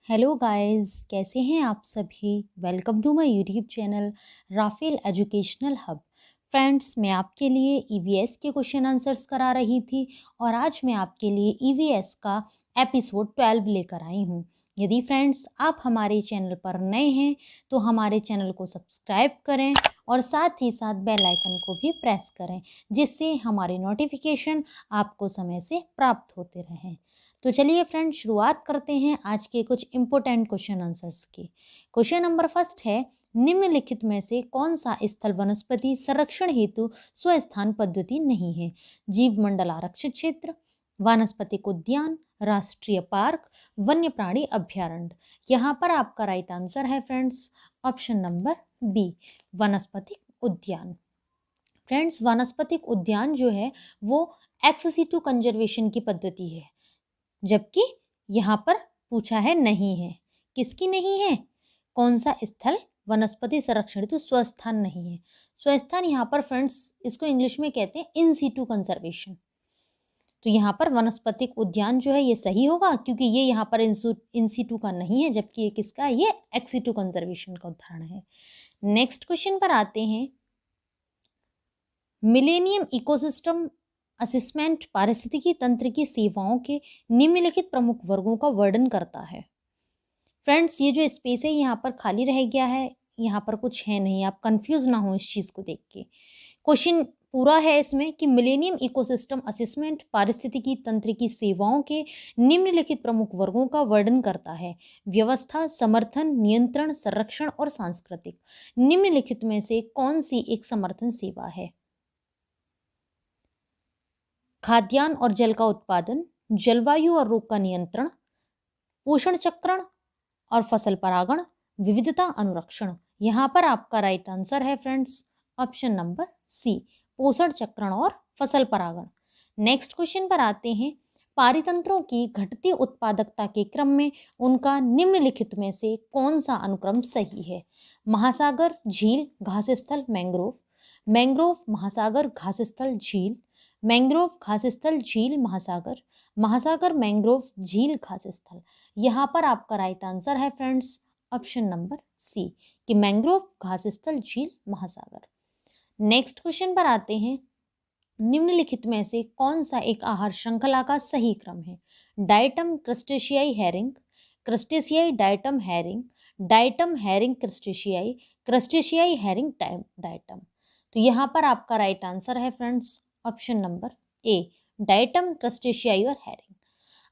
Hello guys, कैसे हैं आप सभी। Welcome to my YouTube channel Rafale educational hub. Friends, मैं आपके लिए ईवीएस के क्वेश्चन आंसर्स करा रही थी और आज मैं आपके लिए ईवीएस का एपिसोड 12 लेकर आई हूँ। यदि फ्रेंड्स आप हमारे चैनल पर नए हैं तो हमारे चैनल को सब्सक्राइब करें और साथ ही साथ बेल आइकन को भी प्रेस करें, जिससे हमारे नोटिफिकेशन आपको समय से प्राप्त होते रहें। तो चलिए फ्रेंड, शुरुआत करते हैं आज के कुछ इंपॉर्टेंट क्वेश्चन आंसर्स की। क्वेश्चन नंबर फर्स्ट है, निम्नलिखित में से कौन सा स्थल वनस्पति संरक्षण हेतु स्वस्थान पद्धति नहीं है? जीव मंडल आरक्षित क्षेत्र, वानस्पतिक उद्यान, राष्ट्रीय पार्क, वन्य प्राणी अभ्यारण्य। यहाँ पर आपका राइट आंसर है फ्रेंड्स ऑप्शन नंबर बी, वनस्पतिक उद्यान। फ्रेंड्स, वनस्पतिक उद्यान जो है वो एक्स-सिटू कंजर्वेशन की पद्धति है, जबकि यहाँ पर पूछा है नहीं है। किसकी नहीं है? कौन सा स्थल वनस्पति संरक्षण हेतु स्वस्थान नहीं है? स्वस्थान यहाँ पर फ्रेंड्स इसको इंग्लिश में कहते हैं इन सीटू कंजर्वेशन। तो यहाँ पर वनस्पतिक उद्यान जो है ये सही होगा, क्योंकि ये यहाँ पर इन सीटू का नहीं है, जबकि ये किसका है? ये एक्स सीटू कंजर्वेशन का उदाहरण है। नेक्स्ट क्वेश्चन पर आते हैं। मिलेनियम इकोसिस्टम असेसमेंट पारिस्थितिकी तंत्र की सेवाओं के निम्नलिखित प्रमुख वर्गों का वर्णन करता है। फ्रेंड्स, ये जो स्पेस है यहाँ पर खाली रह गया है, यहाँ पर कुछ है नहीं, आप कंफ्यूज ना हो इस चीज को देख के। क्वेश्चन पूरा है इसमें कि मिलेनियम इकोसिस्टम असेसमेंट पारिस्थितिकी तंत्र की सेवाओं के निम्नलिखित प्रमुख वर्गों का वर्णन करता है। व्यवस्था, समर्थन, नियंत्रण, संरक्षण और सांस्कृतिक। निम्नलिखित में से कौन सी एक समर्थन सेवा है? खाद्यान्न और जल का उत्पादन, जलवायु और रोग का नियंत्रण, पोषण चक्रण और फसल परागण, विविधता अनुरक्षण। यहाँ पर आपका राइट आंसर है फ्रेंड्स ऑप्शन नंबर सी, पोषण चक्रण और फसल परागण। नेक्स्ट क्वेश्चन पर आते हैं। पारितंत्रों की घटती उत्पादकता के क्रम में उनका निम्नलिखित में से कौन सा अनुक्रम सही है? महासागर, झील, घास स्थल, मैंग्रोव। मैंग्रोव, महासागर, घास स्थल, झील। मैंग्रोव, घास स्थल, झील, महासागर। महासागर, मैंग्रोव, झील, घास स्थल। यहाँ पर आपका राइट आंसर है फ्रेंड्स ऑप्शन नंबर सी, कि मैंग्रोव, घास स्थल, झील, महासागर। नेक्स्ट क्वेश्चन पर आते हैं। निम्नलिखित में से कौन सा एक आहार श्रृंखला का सही क्रम है? डाइटम क्रस्टेशियाई हैरिंग, क्रस्टेशियाई डाइटम हैरिंग, डाइटम हैरिंग क्रस्टेशियाई, क्रस्टेशियाई हैरिंग डाइटम। तो यहाँ पर आपका राइट आंसर है friends option number A, diatom क्रस्टेशियाई और हैरिंग।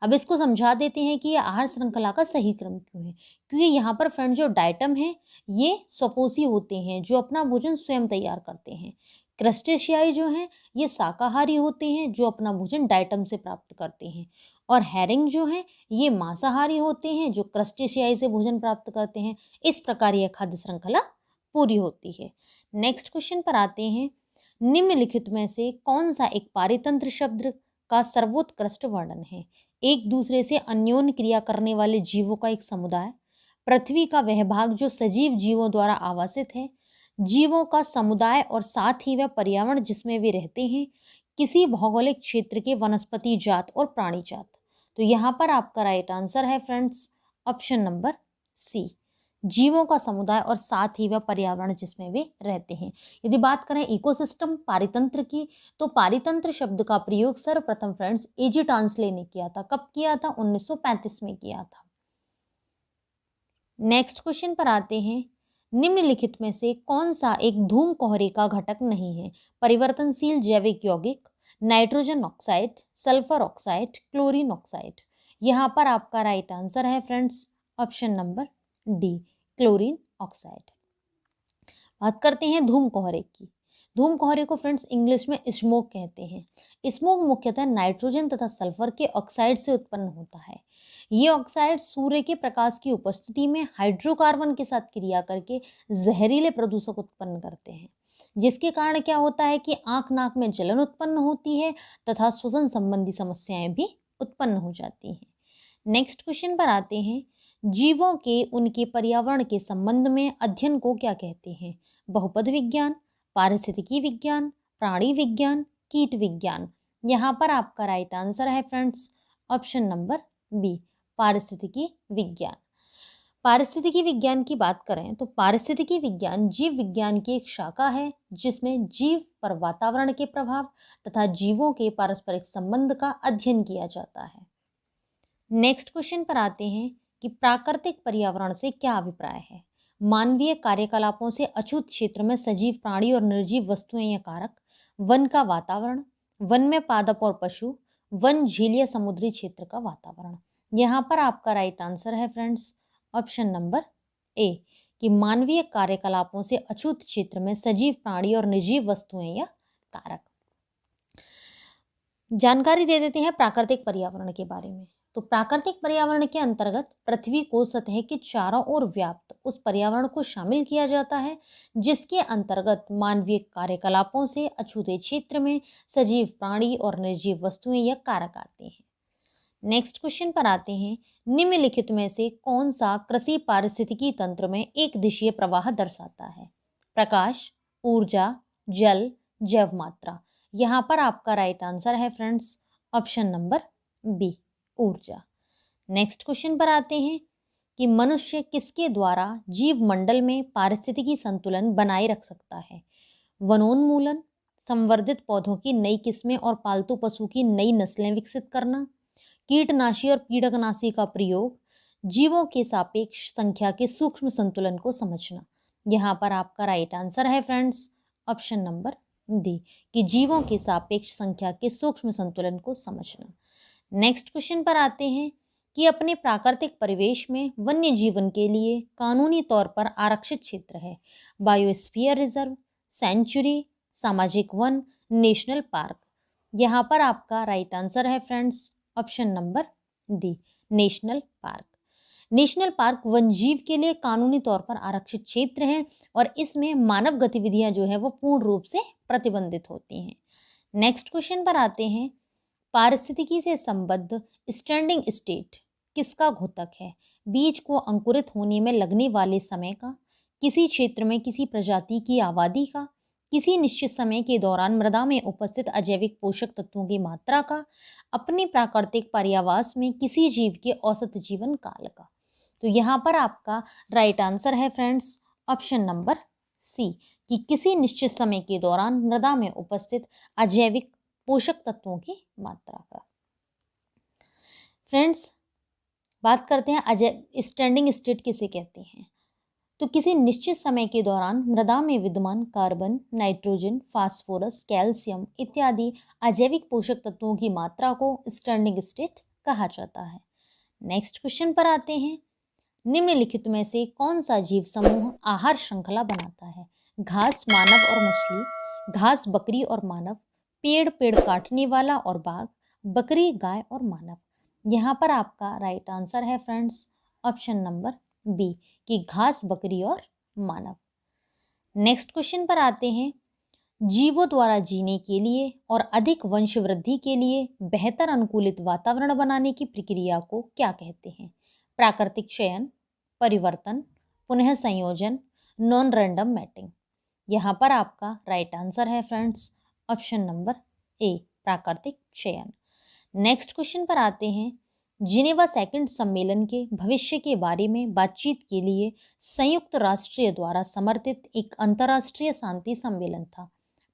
अब इसको समझा देते हैं कि ये आहार श्रृंखला का सही क्रम क्यों है। क्योंकि यहाँ पर फ्रेंड जो डाइटम है ये स्वपोषी होते हैं, जो अपना भोजन स्वयं तैयार करते हैं। क्रस्टेशियाई जो हैं ये शाकाहारी होते हैं, जो अपना भोजन डाइटम से प्राप्त करते हैं। और हैरिंग जो हैं ये मांसाहारी होते हैं, जो क्रस्टेशियाई से भोजन प्राप्त करते हैं। इस प्रकार यह खाद्य श्रृंखला पूरी होती है। नेक्स्ट क्वेश्चन पर आते हैं। निम्नलिखित में से कौन सा एक पारितंत्र शब्द का सर्वोत्कृष्ट वर्णन है? एक दूसरे से अन्योन्य क्रिया करने वाले जीवों का एक समुदाय, पृथ्वी का वह भाग जो सजीव जीवों द्वारा आवासित है, जीवों का समुदाय और साथ ही वह पर्यावरण जिसमें वे रहते हैं, किसी भौगोलिक क्षेत्र के वनस्पति जात और प्राणी जात। तो यहाँ पर आपका राइट आंसर है फ्रेंड्स ऑप्शन नंबर सी, जीवों का समुदाय और साथ ही वह पर्यावरण जिसमें वे रहते हैं। यदि बात करें इकोसिस्टम पारितंत्र की, तो पारितंत्र शब्द का प्रयोग सर्वप्रथम फ्रेंड्स एजी टांसले ने किया था। कब किया था? 1935 में किया था। नेक्स्ट क्वेश्चन पर आते हैं। निम्नलिखित में से कौन सा एक धूम कोहरे का घटक नहीं है? परिवर्तनशील जैविक यौगिक, nitrogen oxide, sulphur oxide, chlorine oxide. यहाँ पर आपका राइट आंसर है friends option number D, chlorine oxide. बात करते हैं धूम कोहरे की। धूम कोहरे को फ्रेंड्स इंग्लिश में स्मोक कहते हैं। स्मोक मुख्यतः नाइट्रोजन तथा सल्फर के ऑक्साइड से उत्पन्न होता है। ये ऑक्साइड सूर्य के प्रकाश की उपस्थिति में हाइड्रोकार्बन के साथ क्रिया करके जहरीले प्रदूषक उत्पन्न करते हैं, जिसके कारण क्या होता है कि आंख नाक में जलन उत्पन्न होती है तथा श्वसन संबंधी समस्याएं भी उत्पन्न हो जाती हैं। नेक्स्ट क्वेश्चन पर आते हैं। जीवों के उनके पर्यावरण के संबंध में अध्ययन को क्या कहते हैं? बहुपद विज्ञान, पारिस्थितिकी विज्ञान, प्राणी विज्ञान, कीट विज्ञान। यहाँ पर आपका राइट आंसर है फ्रेंड्स ऑप्शन नंबर बी, पारिस्थितिकी विज्ञान। पारिस्थितिकी विज्ञान की बात करें तो पारिस्थितिकी विज्ञान जीव विज्ञान की एक शाखा है जिसमें जीव पर वातावरण के प्रभाव तथा जीवों के पारस्परिक संबंध का अध्ययन किया जाता है। नेक्स्ट क्वेश्चन पर आते हैं कि प्राकृतिक पर्यावरण से क्या अभिप्राय है। मानवीय कार्यकलापों से अछूत क्षेत्र में सजीव प्राणी और निर्जीव वस्तुएं या कारक, वन का वातावरण, वन में पादप और पशु, वन झील या समुद्री क्षेत्र का वातावरण। यहाँ पर आपका राइट आंसर है फ्रेंड्स ऑप्शन नंबर ए कि मानवीय कार्यकलापों से अछूत क्षेत्र में सजीव प्राणी और निर्जीव वस्तुएं या कारक। जानकारी दे देते हैं प्राकृतिक पर्यावरण के बारे में। तो प्राकृतिक पर्यावरण के अंतर्गत पृथ्वी को सतह के चारों ओर व्याप्त उस पर्यावरण को शामिल किया जाता है जिसके अंतर्गत मानवीय कार्यकलापों से अछूते क्षेत्र में सजीव प्राणी और निर्जीव वस्तुएं या कारक आते हैं। नेक्स्ट क्वेश्चन पर आते हैं, निम्नलिखित में से कौन सा कृषि पारिस्थितिकी तंत्र में एक दिशीय प्रवाह दर्शाता है। प्रकाश, ऊर्जा, जल, जैव मात्रा। यहाँ पर आपका राइट आंसर है फ्रेंड्स ऑप्शन नंबर बी ऊर्जा। नेक्स्ट क्वेश्चन पर आते हैं कि मनुष्य किसके द्वारा जीव मंडल में पारिस्थितिकी संतुलन बनाए रख सकता है। वनोन्मूलन, संवर्धित पौधों की नई किस्में और पालतू पशु की नई नस्लें विकसित करना, कीटनाशी और पीड़कनाशी का प्रयोग, जीवों के सापेक्ष संख्या के सूक्ष्म संतुलन को समझना। यहाँ पर आपका राइट आंसर है फ्रेंड्स ऑप्शन नंबर डी कि जीवों के सापेक्ष संख्या के सूक्ष्म संतुलन को समझना। नेक्स्ट क्वेश्चन पर आते हैं कि अपने प्राकृतिक परिवेश में वन्य जीवन के लिए कानूनी तौर पर आरक्षित क्षेत्र है। बायोस्फीयर रिजर्व, सेंचुरी, सामाजिक वन, नेशनल पार्क। यहाँ पर आपका राइट आंसर है friends option number D national park. National park वन्यजीव के लिए कानूनी तौर पर आरक्षित क्षेत्र है और इसमें मानव गतिविधियां जो है वो पूर्ण रूप से प्रतिबंधित होती हैं। नेक्स्ट क्वेश्चन पर आते हैं, पारिस्थितिकी से संबद्ध स्टैंडिंग स्टेट किसका घोतक है। बीज को अंकुरित होने में लगने वाले समय का, किसी क्षेत्र में किसी प्रजाति की आबादी का, किसी निश्चित समय के दौरान मृदा में उपस्थित अजैविक पोषक तत्वों की मात्रा का, अपने प्राकृतिक पर्यावास में किसी जीव के औसत जीवन काल का। तो यहाँ पर आपका राइट आंसर है फ्रेंड्स ऑप्शन नंबर सी कि किसी निश्चित समय के दौरान मृदा में उपस्थित अजैविक पोषक तत्वों की मात्रा का। फ्रेंड्स बात करते हैं स्टैंडिंग स्टेट किसे कहते हैं। तो किसी निश्चित समय के दौरान मृदा में विद्यमान कार्बन, नाइट्रोजन, फास्फोरस, कैल्शियम इत्यादि अजैविक पोषक तत्वों की मात्रा को स्टैंडिंग स्टेट कहा जाता है। नेक्स्ट क्वेश्चन पर आते हैं, निम्नलिखित में से कौन सा जीव समूह आहार श्रृंखला बनाता है। घास, मानव और मछली, घास, बकरी और मानव, पेड़, पेड़ काटने वाला और बाघ, बकरी, गाय और मानव। यहाँ पर आपका राइट आंसर है फ्रेंड्स ऑप्शन नंबर बी कि घास, बकरी और मानव। नेक्स्ट क्वेश्चन पर आते हैं, जीवों द्वारा जीने के लिए और अधिक वंश वृद्धि के लिए बेहतर अनुकूलित वातावरण बनाने की प्रक्रिया को क्या कहते हैं। प्राकृतिक चयन, परिवर्तन, पुनः संयोजन, नॉन रैंडम मैटिंग। यहाँ पर आपका राइट आंसर है फ्रेंड्स ऑप्शन नंबर ए प्राकृतिक चयन। नेक्स्ट क्वेश्चन पर आते हैं, जिनेवा सेकंड सम्मेलन के भविष्य के बारे में बातचीत के लिए संयुक्त राष्ट्र द्वारा समर्थित एक अंतर्राष्ट्रीय शांति सम्मेलन था।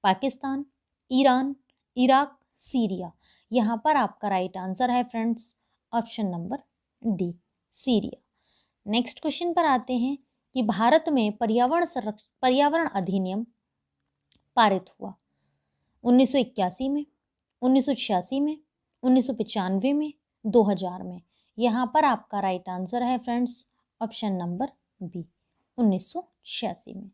Pakistan, Iran, Iraq, Syria. यहाँ पर आपका राइट आंसर है friends option number D Syria. Next question पर आते हैं कि भारत में पर्यावरण अधिनियम पारित हुआ 1981 में, 1986 में, 1995 में, 2000 में। यहाँ पर आपका राइट आंसर है फ्रेंड्स ऑप्शन नंबर बी 1986 में।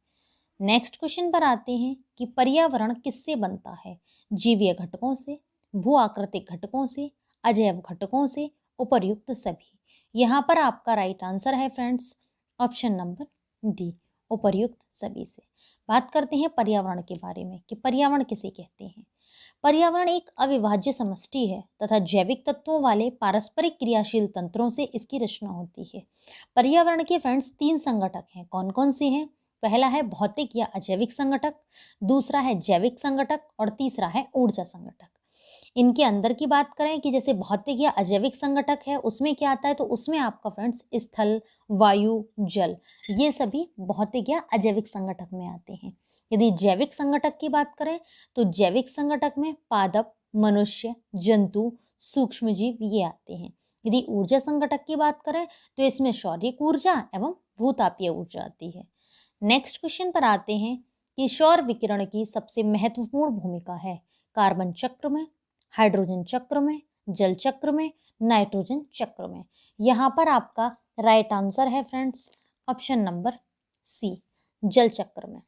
नेक्स्ट क्वेश्चन पर आते हैं कि पर्यावरण किससे बनता है। जीवीय घटकों से, भू आकृतिक घटकों से, अजैव घटकों से, उपर्युक्त सभी। यहाँ पर आपका राइट आंसर है फ्रेंड्स ऑप्शन नंबर डी उपर्युक्त सभी से। बात करते हैं पर्यावरण के बारे में कि पर्यावरण किसे कहते हैं। पर्यावरण एक अविभाज्य समष्टि है तथा जैविक तत्वों वाले पारस्परिक क्रियाशील तंत्रों से इसकी रचना होती है। पर्यावरण के फ्रेंड्स 3 संगठक हैं। कौन कौन से हैं? पहला है भौतिक या अजैविक संगठक, दूसरा है जैविक संगठक और तीसरा है ऊर्जा संगठक। इनके अंदर की बात करें कि जैसे भौतिक या अजैविक संगठक है, उसमें क्या आता है, तो उसमें आपका फ्रेंड्स स्थल, वायु, जल, ये सभी भौतिक या अजैविक संगठक में आते हैं। यदि जैविक संगठक की बात करें तो जैविक संगठक में पादप, मनुष्य, जंतु, सूक्ष्म जीव ये आते हैं। यदि ऊर्जा संगठक की बात करें तो इसमें सौर्यिक ऊर्जा एवं भूतापीय ऊर्जा आती है। नेक्स्ट क्वेश्चन पर आते हैं कि सौर विकिरण की सबसे महत्वपूर्ण भूमिका है कार्बन चक्र में, हाइड्रोजन चक्र में, जल चक्र में, नाइट्रोजन चक्र में। यहाँ पर आपका राइट आंसर है फ्रेंड्स ऑप्शन नंबर सी, जल चक्र में।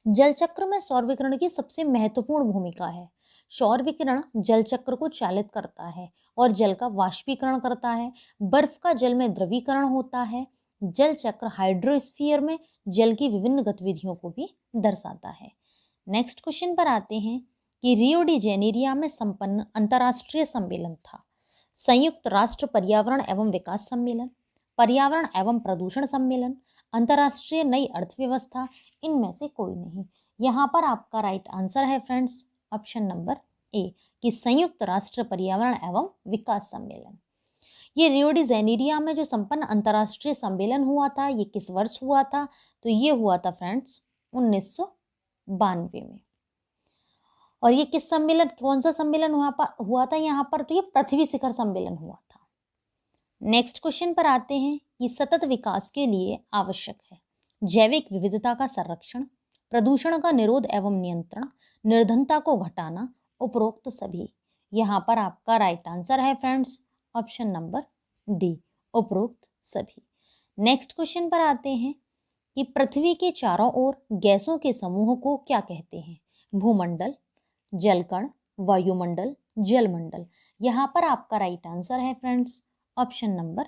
जल चक्र में सौर विकिरण की सबसे महत्वपूर्ण भूमिका है। सौर विकिरण जल चक्र को चालित करता है और जल का वाष्पीकरण करता है। बर्फ का जल में द्रवीकरण होता है। जल चक्र हाइड्रोस्फीयर में जल की विभिन्न गतिविधियों को भी दर्शाता है। नेक्स्ट क्वेश्चन पर आते हैं कि रियो डी जेनेरिया में संपन्न अंतर्राष्ट्रीय सम्मेलन था संयुक्त राष्ट्र पर्यावरण एवं विकास सम्मेलन, पर्यावरण एवं प्रदूषण सम्मेलन, अंतर्राष्ट्रीय नई अर्थव्यवस्था, इनमें से कोई नहीं। यहाँ पर आपका राइट आंसर है फ्रेंड्स ऑप्शन नंबर ए कि संयुक्त राष्ट्र पर्यावरण एवं विकास सम्मेलन। ये रियो डी जेनेरिया में जो संपन्न अंतर्राष्ट्रीय सम्मेलन हुआ था, ये किस वर्ष हुआ था, तो ये हुआ था फ्रेंड्स 1992 में। और ये किस सम्मेलन, कौन सा सम्मेलन हुआ था यहाँ पर, तो ये पृथ्वी शिखर सम्मेलन हुआ था। नेक्स्ट क्वेश्चन पर आते हैं कि सतत विकास के लिए आवश्यक है जैविक विविधता का संरक्षण, प्रदूषण का निरोध एवं नियंत्रण, निर्धनता को घटाना, उपरोक्त सभी। यहाँ पर आपका राइट आंसर है फ्रेंड्स ऑप्शन नंबर डी, उपरोक्त सभी। नेक्स्ट क्वेश्चन पर आते हैं कि पृथ्वी के चारों ओर गैसों के समूह को क्या कहते हैं, भूमंडल, जलकण, वायुमंडल, जलमंडल। यहाँ पर आपका राइट आंसर है फ्रेंड्स ऑप्शन नंबर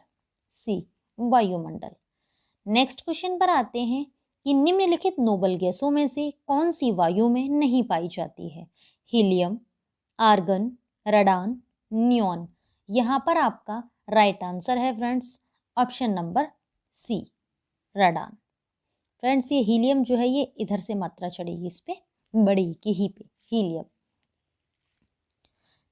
सी, वायुमंडल। नेक्स्ट क्वेश्चन पर आते हैं कि निम्नलिखित नोबल गैसों में से कौन सी वायु में नहीं पाई जाती है, हीलियम, आर्गन, रेडान, नियॉन। यहाँ पर आपका राइट आंसर है friends option number C, radon. Friends ये हीलियम जो है ये इधर से मात्रा चढ़ेगी इस पे, बड़ी की ही पे, हीलियम।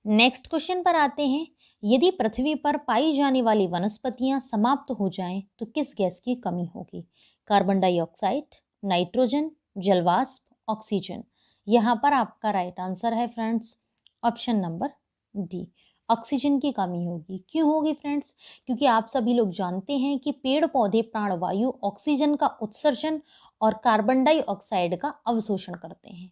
नेक्स्ट क्वेश्चन पर आते हैं यदि पृथ्वी पर पाई जाने वाली वनस्पतियां समाप्त हो जाएं तो किस गैस की कमी होगी, कार्बन डाइऑक्साइड, नाइट्रोजन, जलवाष्प, ऑक्सीजन। यहाँ पर आपका राइट आंसर है friends option number D, oxygen की कमी होगी। क्यों होगी फ्रेंड्स, क्योंकि आप सभी लोग जानते हैं कि पेड़ पौधे प्राणवायु ऑक्सीजन का उत्सर्जन और कार्बन डाइऑक्साइड का अवशोषण करते हैं।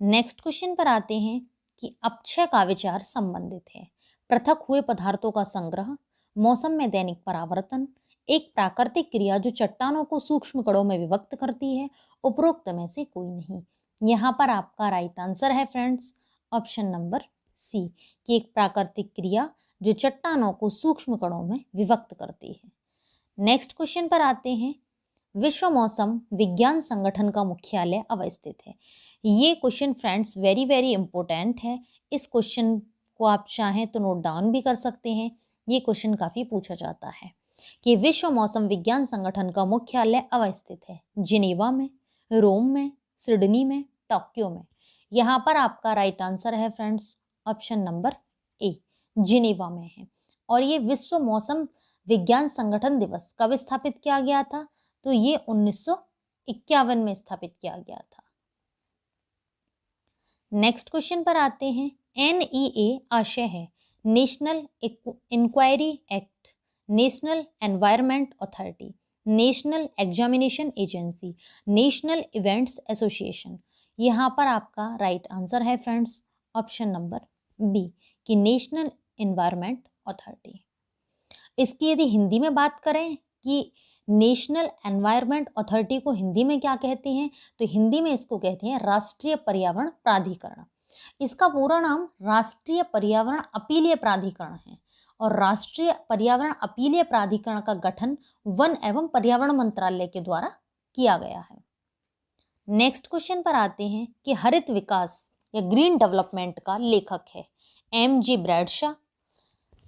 नेक्स्ट क्वेश्चन पर आते हैं कि अपक्षय का विचार संबंधित है पृथक हुए पदार्थों का संग्रह, मौसम में दैनिक परावर्तन, एक प्राकृतिक क्रिया जो चट्टानों को सूक्ष्म कणों में विभक्त करती है, उपरोक्त में से कोई नहीं। यहाँ पर आपका राइट आंसर है फ्रेंड्स ऑप्शन नंबर सी कि एक प्राकृतिक क्रिया जो चट्टानों को सूक्ष्म कणों में विभक्त करती है। नेक्स्ट क्वेश्चन पर आते हैं विश्व मौसम विज्ञान संगठन का मुख्यालय अवस्थित है। ये question friends very very important है। इस क्वेश्चन को आप चाहें तो नोट डाउन भी कर सकते हैं। ये क्वेश्चन काफ़ी पूछा जाता है कि विश्व मौसम विज्ञान संगठन का मुख्यालय अवस्थित है जिनेवा में, रोम में, सिडनी में, टोक्यो में। यहाँ पर आपका राइट आंसर है फ्रेंड्स ऑप्शन नंबर ए, जिनेवा में है। और ये विश्व मौसम विज्ञान संगठन दिवस कब स्थापित किया गया था, तो ये 1951 में स्थापित किया गया था। नेक्स्ट क्वेश्चन पर आते हैं NEA आशय है national inquiry act, national environment authority, national examination agency, national events association. यहाँ पर आपका राइट आंसर है फ्रेंड्स ऑप्शन नंबर बी कि नेशनल एनवायरनमेंट अथॉरिटी। इसकी यदि हिंदी में बात करें कि नेशनल एनवायरनमेंट अथॉरिटी को हिंदी में क्या कहते हैं, तो हिंदी में इसको कहते हैं राष्ट्रीय पर्यावरण प्राधिकरण। इसका पूरा नाम राष्ट्रीय पर्यावरण अपीलीय प्राधिकरण है और राष्ट्रीय पर्यावरण अपीलीय प्राधिकरण का गठन वन एवं पर्यावरण मंत्रालय के द्वारा किया गया है। नेक्स्ट क्वेश्चन पर आते हैं कि हरित विकास या ग्रीन डेवलपमेंट का लेखक है MG Bradshaw,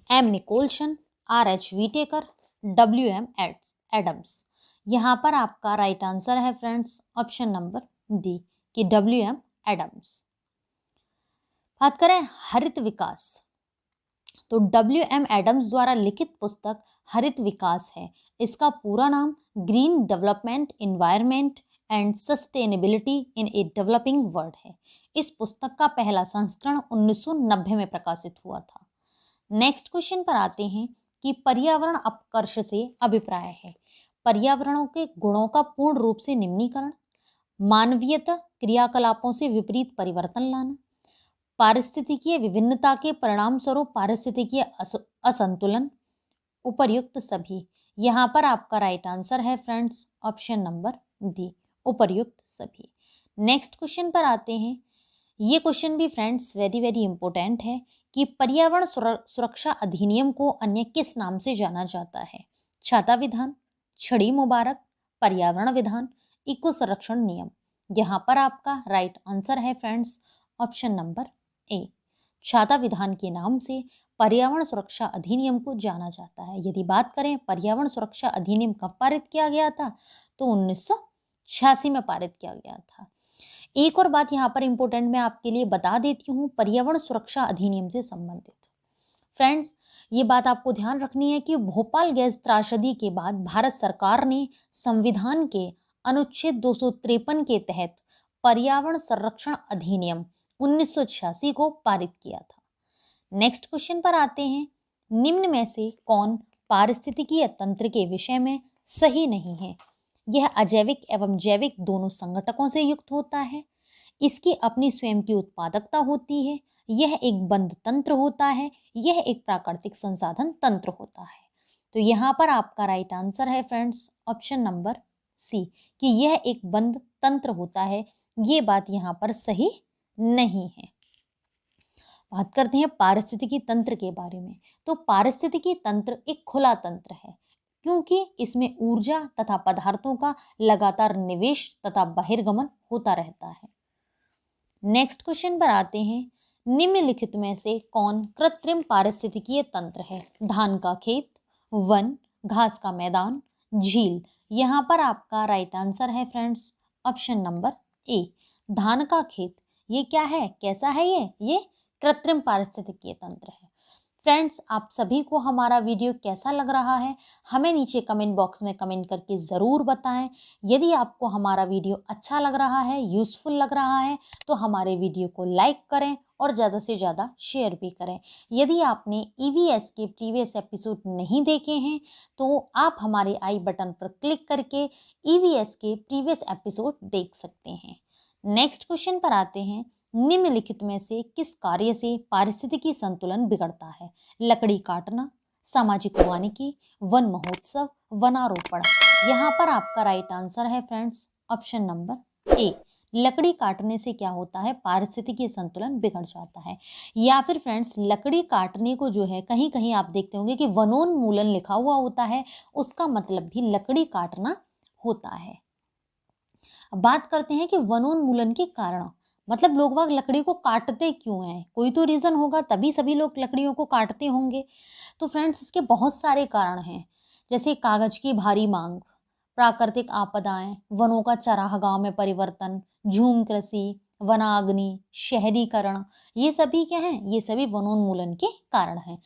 M Nicholson, RH Whitaker, WM Adams. यहाँ पर आपका राइट आंसर है फ्रेंड्स ऑप्शन नंबर डी कि WM एडम्स। बात करें हरित विकास, तो WM एडम्स द्वारा लिखित पुस्तक हरित विकास है। इसका पूरा नाम green development environment and sustainability in a developing world है। इस पुस्तक का पहला संस्करण 1990 में प्रकाशित हुआ था। नेक्स्ट क्वेश्चन पर आते हैं कि पर्यावरण अपकर्ष से अभिप्राय है। पर्यावरणों के गुणों का पूर्ण रूप से निम्नीकरण, मानवीयत क्रियाकलापों से विपरीत परिवर्तन लाना, पारिस्थितिकीय विभिन्नता के परिणाम स्वरूप पारिस्थितिकीय असंतुलन, उपर्युक्त सभी। यहाँ पर आपका राइट आंसर है फ्रेंड्स ऑप्शन नंबर डी, उपर्युक्त सभी। नेक्स्ट क्वेश्चन पर आते हैं। ये क्वेश्चन भी फ्रेंड्स वेरी वेरी इंपॉर्टेंट है कि पर्यावरण सुरक्षा अधिनियम को अन्य किस नाम से जाना जाता है? छाता विधान, छड़ी मुबारक, पर्यावरण विधान, इको संरक्षण नियम। यहाँ पर आपका राइट आंसर है फ्रेंड्स ऑप्शन नंबर ए, छाता विधान के नाम से पर्यावरण सुरक्षा अधिनियम को जाना जाता है। यदि बात करें पर्यावरण सुरक्षा अधिनियम कब पारित किया गया था, तो 1986 में पारित किया गया था। एक और बात यहाँ पर इंपॉर्टेंट मैं आपके लिए बता देती हूँ पर्यावरण सुरक्षा अधिनियम से संबंधित। फ्रेंड्स, ये बात आपको ध्यान रखनी है कि भोपाल गैस त्रासदी के बाद भारत सरकार ने संविधान के अनुच्छेद 253 के तहत पर्यावरण संरक्षण अधिनियम 1986 को पारित किया था। नेक्स्ट क्वेश्चन पर आते हैं। निम्न में से कौन पारिस्थितिकीय तंत्र के विषय में सही नहीं है? यह अजैविक एवं जैविक दोनों संघटकों से युक्त होता है, इसकी अपनी स्वयं की उत्पादकता होती है, यह एक बंद तंत्र होता है, यह एक प्राकृतिक संसाधन तंत्र होता है। तो यहाँ पर आपका राइट आंसर है फ्रेंड्स ऑप्शन नंबर सी कि यह एक बंद तंत्र होता है। ये बात यहाँ पर सही नहीं है। बात करते हैं पारिस्थितिकी तंत्र के बारे में। तो पारिस्थितिकी तंत्र एक खुला तंत्र है क्योंकि इसमें ऊर्जा तथा पदार्थों का लगातार निवेश तथा बहिर्गमन होता रहता है। नेक्स्ट क्वेश्चन पर आते हैं। निम्नलिखित में से कौन कृत्रिम पारिस्थितिकीय तंत्र है? धान का खेत, वन, घास का मैदान, झील। यहाँ पर आपका राइट आंसर है फ्रेंड्स ऑप्शन नंबर ए, धान का खेत। ये क्या है, कैसा है ये कृत्रिम पारिस्थितिकीय तंत्र है। फ्रेंड्स, आप सभी को हमारा वीडियो कैसा लग रहा है हमें नीचे कमेंट बॉक्स में कमेंट करके ज़रूर बताएं। यदि आपको हमारा वीडियो अच्छा लग रहा है, यूज़फुल लग रहा है, तो हमारे वीडियो को लाइक करें और ज़्यादा से ज़्यादा शेयर भी करें। यदि आपने EVS के प्रीवियस एपिसोड नहीं देखे हैं तो आप हमारे आई बटन पर क्लिक करके EVS के प्रीवियस एपिसोड देख सकते हैं। नेक्स्ट क्वेश्चन पर आते हैं। निम्नलिखित में से किस कार्य से पारिस्थितिकी संतुलन बिगड़ता है? लकड़ी काटना, सामाजिक वानिकी, वन महोत्सव, वनारोपण। यहाँ पर आपका राइट आंसर है फ्रेंड्स ऑप्शन नंबर ए, लकड़ी काटने से क्या होता है, पारिस्थितिकी संतुलन बिगड़ जाता है। या फिर फ्रेंड्स, लकड़ी काटने को जो है कहीं कहीं आप देखते होंगे कि वनोन्मूलन लिखा हुआ होता है, उसका मतलब भी लकड़ी काटना होता है। अब बात करते हैं कि वनोन्मूलन के कारण, मतलब लोग बाग लकड़ी को काटते क्यों हैं? कोई तो रीज़न होगा तभी सभी लोग लकड़ियों को काटते होंगे। तो फ्रेंड्स, इसके बहुत सारे कारण हैं, जैसे कागज की भारी मांग, प्राकृतिक आपदाएं, वनों का चरागाह में परिवर्तन, झूम कृषि, वनाग्नि, शहरीकरण। ये सभी क्या हैं? ये सभी वनोन्मूलन के कारण हैं।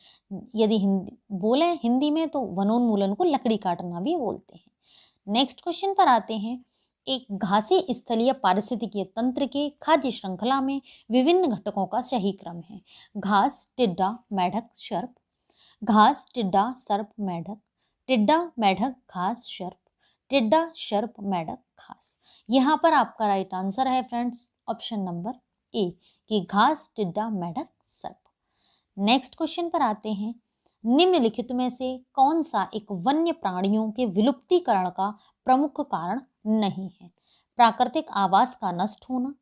यदि हिंदी में तो वनोन्मूलन को लकड़ी काटना भी बोलते हैं। नेक्स्ट क्वेश्चन पर आते हैं। एक घासी स्थलीय पारिस्थितिकीय तंत्र के खाद्य श्रृंखला में विभिन्न घटकों का सही क्रम है। घास, टिड्डा, मेढक, सर्प। घास, टिड्डा, सर्प, मेढक। टिड्डा, मेढक, घास, सर्प। टिड्डा, सर्प, मेढक, घास। यहाँ पर आपका राइट आंसर है फ्रेंड्स ऑप्शन नंबर ए कि घास, टिड्डा, मेढक, सर्प। नेक्स्ट क्वेश्चन पर आते हैं। निम्नलिखित में से कौन सा एक वन्य प्राणियों के विलुप्तीकरण का प्रमुख कारण नहीं है? प्राकृतिक आवास का नष्ट होना,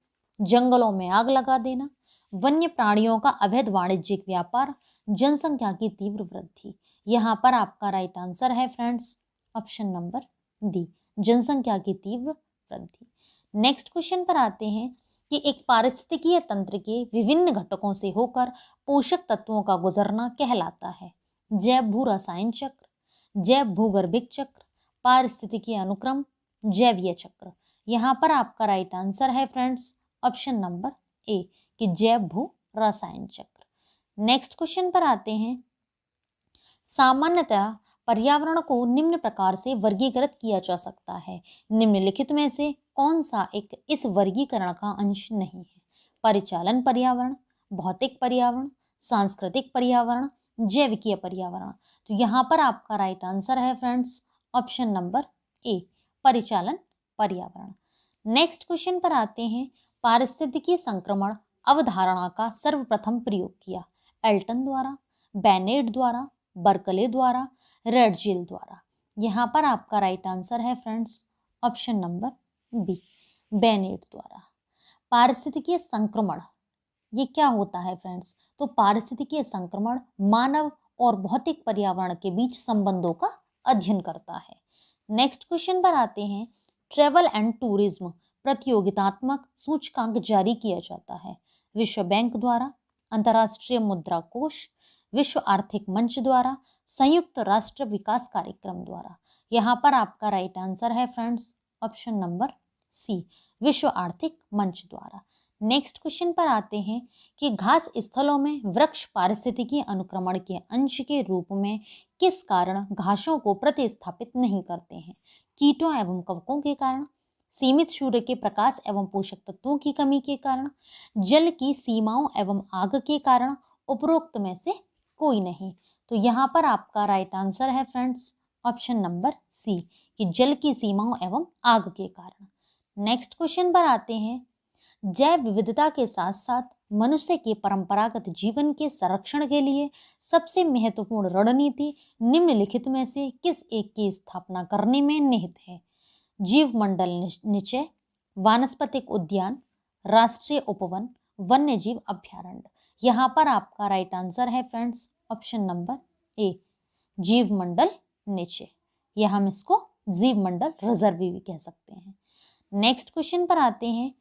जंगलों में आग लगा देना, वन्य प्राणियों का अवैध वाणिज्यिक व्यापार, जनसंख्या की तीव्र वृद्धि। यहाँ पर आपका राइट आंसर है फ्रेंड्स ऑप्शन नंबर डी, जनसंख्या की तीव्र वृद्धि। नेक्स्ट क्वेश्चन पर आते हैं कि एक पारिस्थितिकीय तंत्र के विभिन्न घटकों से होकर पोषक तत्वों का गुजरना कहलाता है। जैव भू रसायन चक्र, जैव भूगर्भिक चक्र, पारिस्थितिकीय अनुक्रम, जैवीय चक्र। यहाँ पर आपका राइट आंसर है फ्रेंड्स ऑप्शन नंबर ए कि जैव भू रसायन चक्र। नेक्स्ट क्वेश्चन पर आते हैं, सामान्यतः पर्यावरण को निम्न प्रकार से वर्गीकृत किया जा सकता है, निम्नलिखित में से कौन सा एक इस वर्गीकरण का अंश नहीं है? परिचालन पर्यावरण, भौतिक पर्यावरण, सांस्कृतिक पर्यावरण, जैविकीय पर्यावरण। तो यहाँ पर आपका राइट आंसर है फ्रेंड्स ऑप्शन नंबर ए, परिचालन पर्यावरण। नेक्स्ट क्वेश्चन पर आते हैं, पारिस्थितिकी संक्रमण अवधारणा का सर्वप्रथम प्रयोग किया? एल्टन द्वारा, बेनेट द्वारा, बर्कले द्वारा, रेडजिल द्वारा। यहाँ पर आपका राइट आंसर है friends option number B, Bennett द्वारा। पारिस्थितिकीय संक्रमण ये क्या होता है फ्रेंड्स? तो पारिस्थितिकीय संक्रमण मानव और भौतिक पर्यावरण के बीच संबंधों का अध्ययन करता है। नेक्स्ट क्वेश्चन पर आते हैं, ट्रेवल एंड टूरिज्म प्रतियोगितात्मक सूचकांक जारी किया जाता है? विश्व बैंक द्वारा, अंतर्राष्ट्रीय मुद्रा कोष, विश्व आर्थिक मंच द्वारा, संयुक्त राष्ट्र विकास कार्यक्रम द्वारा। यहाँ पर आपका राइट आंसर है फ्रेंड्स ऑप्शन नंबर सी, विश्व आर्थिक मंच द्वारा। नेक्स्ट क्वेश्चन पर आते हैं कि घास स्थलों में वृक्ष पारिस्थितिकी अनुक्रमण के अंश के रूप में किस कारण घासों को प्रतिस्थापित नहीं करते हैं? कीटों एवं कवकों के कारण, सीमित सूर्य के प्रकाश एवं पोषक तत्वों की कमी के कारण, जल की सीमाओं एवं आग के कारण, उपरोक्त में से कोई नहीं। तो यहाँ पर आपका राइट आंसर है फ्रेंड्स ऑप्शन नंबर सी, कि जल की सीमाओं एवं आग के कारण। नेक्स्ट क्वेश्चन पर आते हैं, जैव विविधता के साथ साथ मनुष्य के परंपरागत जीवन के संरक्षण के लिए सबसे महत्वपूर्ण रणनीति निम्नलिखित में से किस एक की स्थापना करने में निहित है? जीवमंडल निश्चय, वानस्पतिक उद्यान, राष्ट्रीय उपवन, वन्यजीव अभ्यारण्य। यहाँ पर आपका राइट आंसर है फ्रेंड्स ऑप्शन नंबर ए, जीवमंडल निश्चय, या हम इसको जीवमंडल रिजर्व भी कह सकते हैं। नेक्स्ट क्वेश्चन पर आते हैं,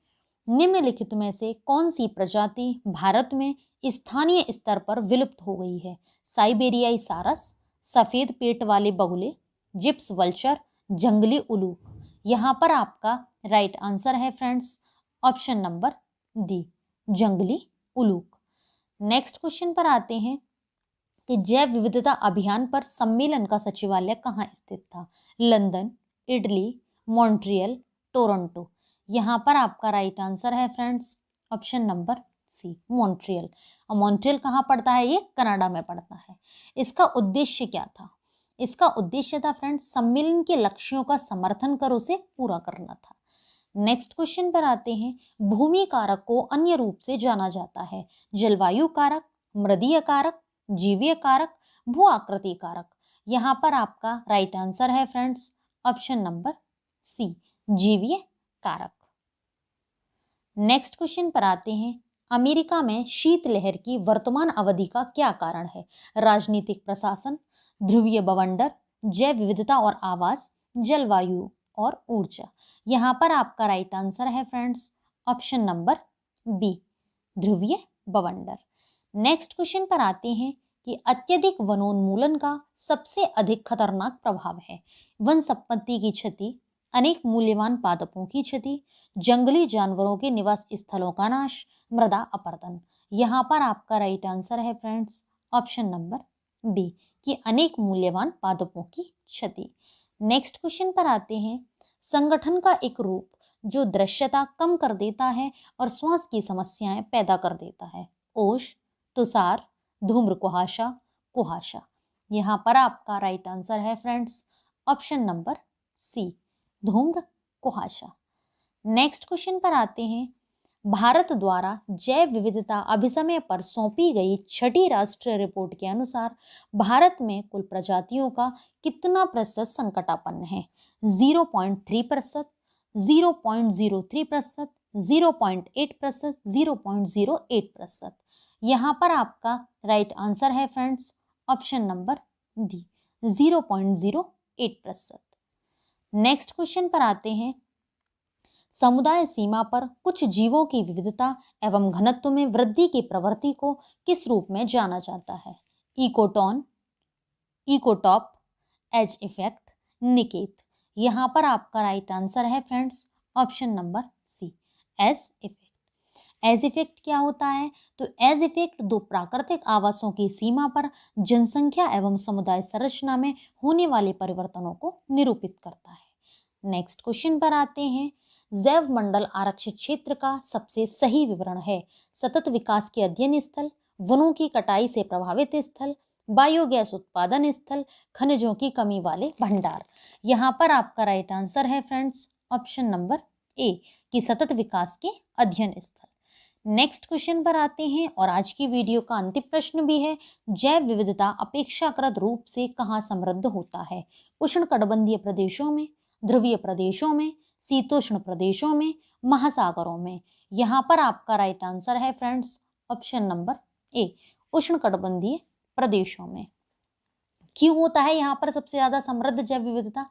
निम्नलिखित में से कौन सी प्रजाति भारत में स्थानीय स्तर पर विलुप्त हो गई है? साइबेरियाई सारस, सफेद पेट वाले बगुले, जिप्स वल्चर, जंगली उल्लू। यहाँ पर आपका राइट आंसर है फ्रेंड्स ऑप्शन नंबर डी, जंगली उल्लूक। नेक्स्ट क्वेश्चन पर आते हैं कि जैव विविधता अभियान पर सम्मेलन का सचिवालय कहाँ स्थित था? London, Italy, Montreal, Toronto. यहाँ पर आपका राइट आंसर है friends option number C, Montreal. और मॉन्ट्रियल कहाँ पड़ता है? ये कनाडा में पड़ता है। इसका उद्देश्य क्या था? इसका उद्देश्य था फ्रेंड्स सम्मेलन के लक्ष्यों का समर्थन कर उसे पूरा करना था। नेक्स्ट क्वेश्चन पर आते हैं, भूमि कारक को अन्य रूप से जाना जाता है? जलवायु कारक, मृदीय कारक, जीवीय कारक, भू आकृति कारक। यहाँ पर आपका राइट आंसर है फ्रेंड्स ऑप्शन नंबर सी, जीवीय कारक। नेक्स्ट क्वेश्चन पर आते हैं, अमेरिका में शीतलहर की वर्तमान अवधि का क्या कारण है? राजनीतिक प्रशासन, ध्रुवीय बवंडर, जैव विविधता और आवास, जलवायु और ऊर्जा। यहाँ पर आपका राइट आंसर है फ्रेंड्स ऑप्शन नंबर बी, ध्रुवीय बवंडर। नेक्स्ट क्वेश्चन पर आते हैं कि अत्यधिक वनोन्मूलन का सबसे अधिक खतरनाक प्रभाव है? वन संपत्ति की क्षति, अनेक मूल्यवान पादपों की क्षति, जंगली जानवरों के निवास स्थलों का नाश, मृदा अपरदन। यहाँ पर आपका राइट आंसर है फ्रेंड्स ऑप्शन नंबर बी, कि अनेक मूल्यवान पादपों की क्षति। नेक्स्ट क्वेश्चन पर आते हैं, संगठन का एक रूप जो दृश्यता कम कर देता है और श्वास की समस्याएं पैदा कर देता है? ओश, तुषार, धूम्र कुहासा, कुहासा। यहाँ पर आपका राइट आंसर है फ्रेंड्स ऑप्शन नंबर सी, धूम्र कुहासा। नेक्स्ट क्वेश्चन पर आते हैं, भारत द्वारा जैव विविधता अभिसमय पर सौंपी गई छठी राष्ट्रीय रिपोर्ट के अनुसार भारत में कुल प्रजातियों का कितना प्रतिशत संकटापन्न है? 0.3%, 0.03%, 0.8%, 0.08%। यहाँ पर आपका राइट आंसर है friends option number D, 0.08%। Next question पर आते हैं, समुदाय सीमा पर कुछ जीवों की विविधता एवं घनत्व में वृद्धि की प्रवृत्ति को किस रूप में जाना जाता है? इकोटोन, इकोटॉप, एज इफेक्ट, निकेत। यहाँ पर आपका राइट आंसर है friends option number C, edge effect. Edge effect क्या होता है? तो एज इफेक्ट दो प्राकृतिक आवासों की सीमा पर जनसंख्या एवं समुदाय संरचना में होने वाले परिवर्तनों को निरूपित करता है। नेक्स्ट क्वेश्चन पर आते हैं। जैव मंडल आरक्षित क्षेत्र का सबसे सही विवरण है। सतत विकास के अध्ययन स्थल, वनों की कटाई से प्रभावित स्थल, बायोगैस उत्पादन स्थल, खनिजों की कमी वाले भंडार। यहाँ पर आपका राइट आंसर है फ्रेंड्स ऑप्शन नंबर ए कि सतत विकास के अध्ययन स्थल। नेक्स्ट क्वेश्चन पर आते हैं और आज की वीडियो का अंतिम प्रश्न भी है। जैव विविधता अपेक्षाकृत रूप से कहाँ समृद्ध होता है? उष्णकटिबंधीय प्रदेशों में, ध्रुवीय प्रदेशों में, शीतोष्ण प्रदेशों में, महासागरों में। यहाँ पर आपका राइट आंसर है फ्रेंड्स ऑप्शन नंबर ए उष्णकटिबंधीय प्रदेशों में। क्यों होता है यहाँ पर सबसे ज्यादा समृद्ध जैव विविधता?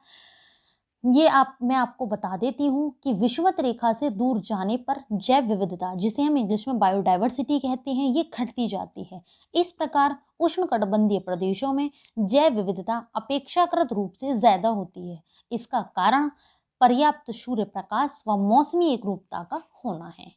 मैं आपको बता देती हूँ कि विषुवत रेखा से दूर जाने पर जैव विविधता, जिसे हम इंग्लिश में बायोडाइवर्सिटी कहते हैं, ये घटती जाती है। इस प्रकार उष्णकटिबंधीय प्रदेशों में जैव विविधता अपेक्षाकृत रूप से ज्यादा होती है। इसका कारण पर्याप्त सूर्य प्रकाश व मौसमी एकरूपता का होना है।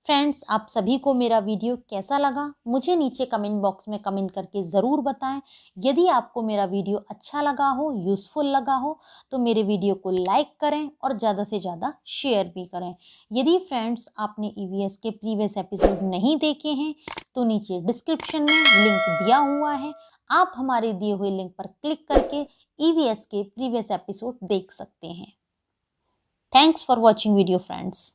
फ्रेंड्स, आप सभी को मेरा वीडियो कैसा लगा मुझे नीचे कमेंट बॉक्स में कमेंट करके ज़रूर बताएं। यदि आपको मेरा वीडियो अच्छा लगा हो, यूज़फुल लगा हो, तो मेरे वीडियो को लाइक करें और ज़्यादा से ज़्यादा शेयर भी करें। यदि फ्रेंड्स आपने ईवीएस के प्रीवियस एपिसोड नहीं देखे हैं तो नीचे डिस्क्रिप्शन में लिंक दिया हुआ है, आप हमारे दिए हुए लिंक पर क्लिक करके ईवीएस के प्रीवियस एपिसोड देख सकते हैं। Thanks for watching video friends.